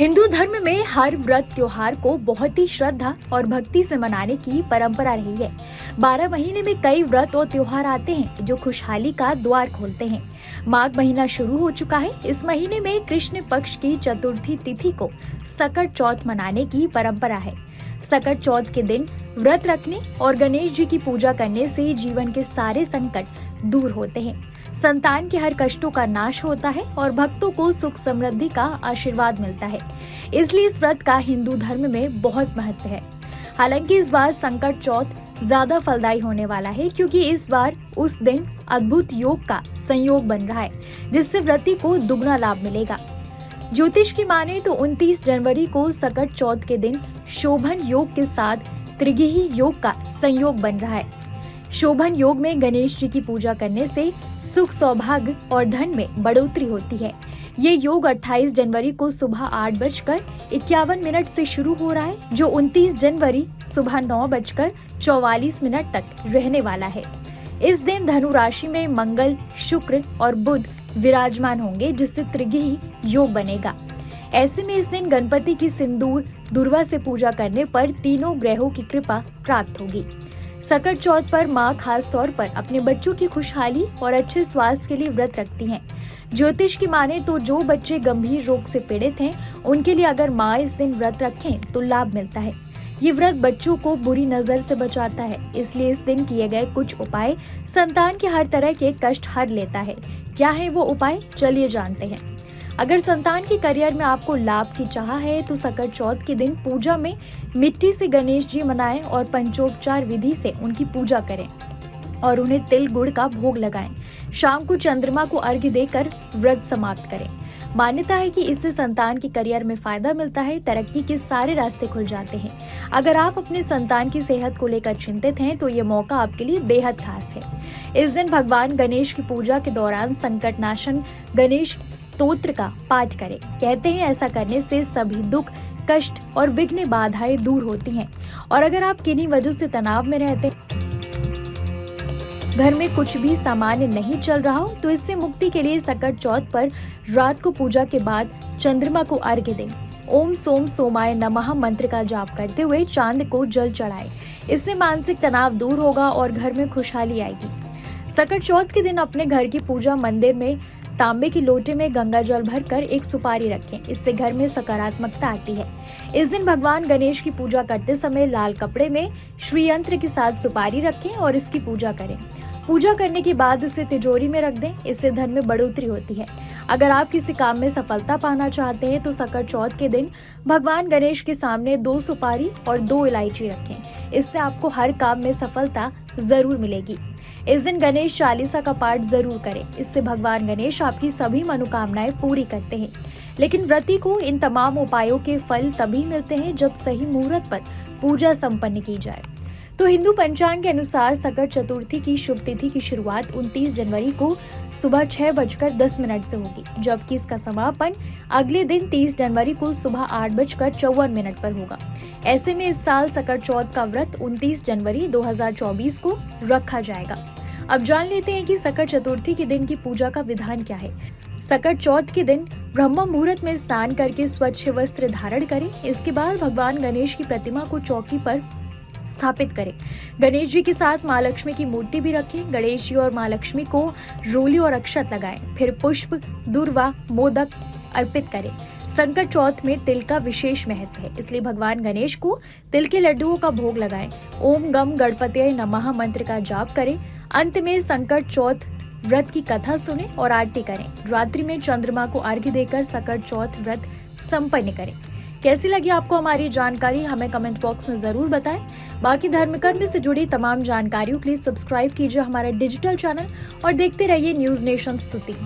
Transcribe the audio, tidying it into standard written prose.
हिंदू धर्म में हर व्रत त्योहार को बहुत ही श्रद्धा और भक्ति से मनाने की परंपरा रही है। 12 महीने में कई व्रत और त्योहार आते हैं जो खुशहाली का द्वार खोलते हैं। माघ महीना शुरू हो चुका है। इस महीने में कृष्ण पक्ष की चतुर्थी तिथि को सकट चौथ मनाने की परंपरा है। सकट चौथ के दिन व्रत रखने और गणेश जी की पूजा करने से जीवन के सारे संकट दूर होते हैं, संतान के हर कष्टों का नाश होता है और भक्तों को सुख समृद्धि का आशीर्वाद मिलता है। इसलिए इस व्रत का हिंदू धर्म में बहुत महत्व है। हालांकि इस बार संकट चौथ ज्यादा फलदायी होने वाला है, क्योंकि इस बार उस दिन अद्भुत योग का संयोग बन रहा है, जिससे व्रती को दुगना लाभ मिलेगा। ज्योतिष की माने तो 29 जनवरी को सकट चौथ के दिन शोभन योग के साथ त्रिगेही योग का संयोग बन रहा है। शोभन योग में गणेश जी की पूजा करने से सुख, सौभाग्य और धन में बढ़ोतरी होती है। ये योग 28 जनवरी को सुबह 8:51 से शुरू हो रहा है, जो 29 जनवरी सुबह 9:44 तक रहने वाला है। इस दिन धनु राशि में मंगल, शुक्र और बुध विराजमान होंगे, जिससे त्रिगेही योग बनेगा। ऐसे में इस दिन गणपति की सिंदूर दुर्वा से पूजा करने पर तीनों ग्रहों की कृपा प्राप्त होगी। सकट चौथ पर माँ खास तौर पर अपने बच्चों की खुशहाली और अच्छे स्वास्थ्य के लिए व्रत रखती हैं। ज्योतिष की माने तो जो बच्चे गंभीर रोग से पीड़ित हैं, उनके लिए अगर माँ इस दिन व्रत रखें तो लाभ मिलता है। ये व्रत बच्चों को बुरी नजर से बचाता है, इसलिए इस दिन किए गए कुछ उपाय संतान के हर तरह के कष्ट हर लेता है। क्या है वो उपाय, चलिए जानते हैं। अगर संतान के करियर में आपको लाभ की चाह है तो सकट चौथ के दिन पूजा में मिट्टी से गणेश जी मनाएं और पंचोपचार विधि से उनकी पूजा करें और उन्हें तिल गुड़ का भोग लगाएं। शाम को चंद्रमा को अर्घ्य देकर व्रत समाप्त करें। मान्यता है कि इससे संतान के करियर में फायदा मिलता है, तरक्की के सारे रास्ते खुल जाते हैं। अगर आप अपने संतान की सेहत को लेकर चिंतित हैं तो ये मौका आपके लिए बेहद खास है। इस दिन भगवान गणेश की पूजा के दौरान संकट नाशन गणेश स्तोत्र का पाठ करें। कहते हैं ऐसा करने से सभी दुख, कष्ट और विघ्न बाधाएं दूर होती हैं। और अगर आप किन्हीं वजह से तनाव में रहते हैं, घर में कुछ भी सामान्य नहीं चल रहा हो, तो इससे मुक्ति के लिए सकट चौथ पर रात को पूजा के बाद चंद्रमा को अर्घ्य दें। ओम सोम सोमाय नमः मंत्र का जाप करते हुए चांद को जल चढ़ाएं। इससे मानसिक तनाव दूर होगा और घर में खुशहाली आएगी। सकट चौथ के दिन अपने घर की पूजा मंदिर में तांबे की लोटे में गंगा जल भरकर एक सुपारी रखें। इससे घर में सकारात्मकता आती है। इस दिन भगवान गणेश की पूजा करते समय लाल कपड़े में श्री यंत्र के साथ सुपारी रखें और इसकी पूजा करें। पूजा करने के बाद इसे तिजोरी में रख दें। इससे धन में बढ़ोतरी होती है। अगर आप किसी काम में सफलता पाना चाहते हैं तो सकट चौथ के दिन भगवान गणेश के सामने 2 सुपारी और 2 इलायची रखें। इससे आपको हर काम में सफलता जरूर मिलेगी। इस दिन गणेश चालीसा का पाठ जरूर करें। इससे भगवान गणेश आपकी सभी मनोकामनाएं पूरी करते हैं। लेकिन व्रती को इन तमाम उपायों के फल तभी मिलते हैं जब सही मुहूर्त पर पूजा संपन्न की जाए। तो हिंदू पंचांग के अनुसार सकट चतुर्थी की शुभ तिथि की शुरुआत 29 जनवरी को सुबह 6:10 से होगी, जबकि इसका समापन अगले दिन 30 जनवरी को सुबह 8:54 पर होगा। ऐसे में इस साल सकट चौथ का व्रत 29 जनवरी 2024 को रखा जाएगा। अब जान लेते हैं कि सकट चतुर्थी के दिन की पूजा का विधान क्या है। सकट चौथ के दिन ब्रह्म मुहूर्त में स्नान करके स्वच्छ वस्त्र धारण करें। इसके बाद भगवान गणेश की प्रतिमा को चौकी पर स्थापित करें। गणेश जी के साथ माँ लक्ष्मी की मूर्ति भी रखें। गणेश जी और माँ लक्ष्मी को रोली और अक्षत लगाएं। फिर पुष्प, दूर्वा, मोदक अर्पित करें। संकट चौथ में तिल का विशेष महत्व है, इसलिए भगवान गणेश को तिल के लड्डुओं का भोग लगाएं। ओम गम गणपतये नमः मंत्र का जाप करें। अंत में संकट चौथ व्रत की कथा सुने और आरती करें। रात्रि में चंद्रमा को अर्घ्य देकर सकट चौथ व्रत संपन्न करें। कैसी लगी आपको हमारी जानकारी, हमें कमेंट बॉक्स में जरूर बताएं। बाकी धर्म कर्म से जुड़ी तमाम जानकारियों के लिए सब्सक्राइब कीजिए हमारा डिजिटल चैनल और देखते रहिए न्यूज़ नेशन स्तुति।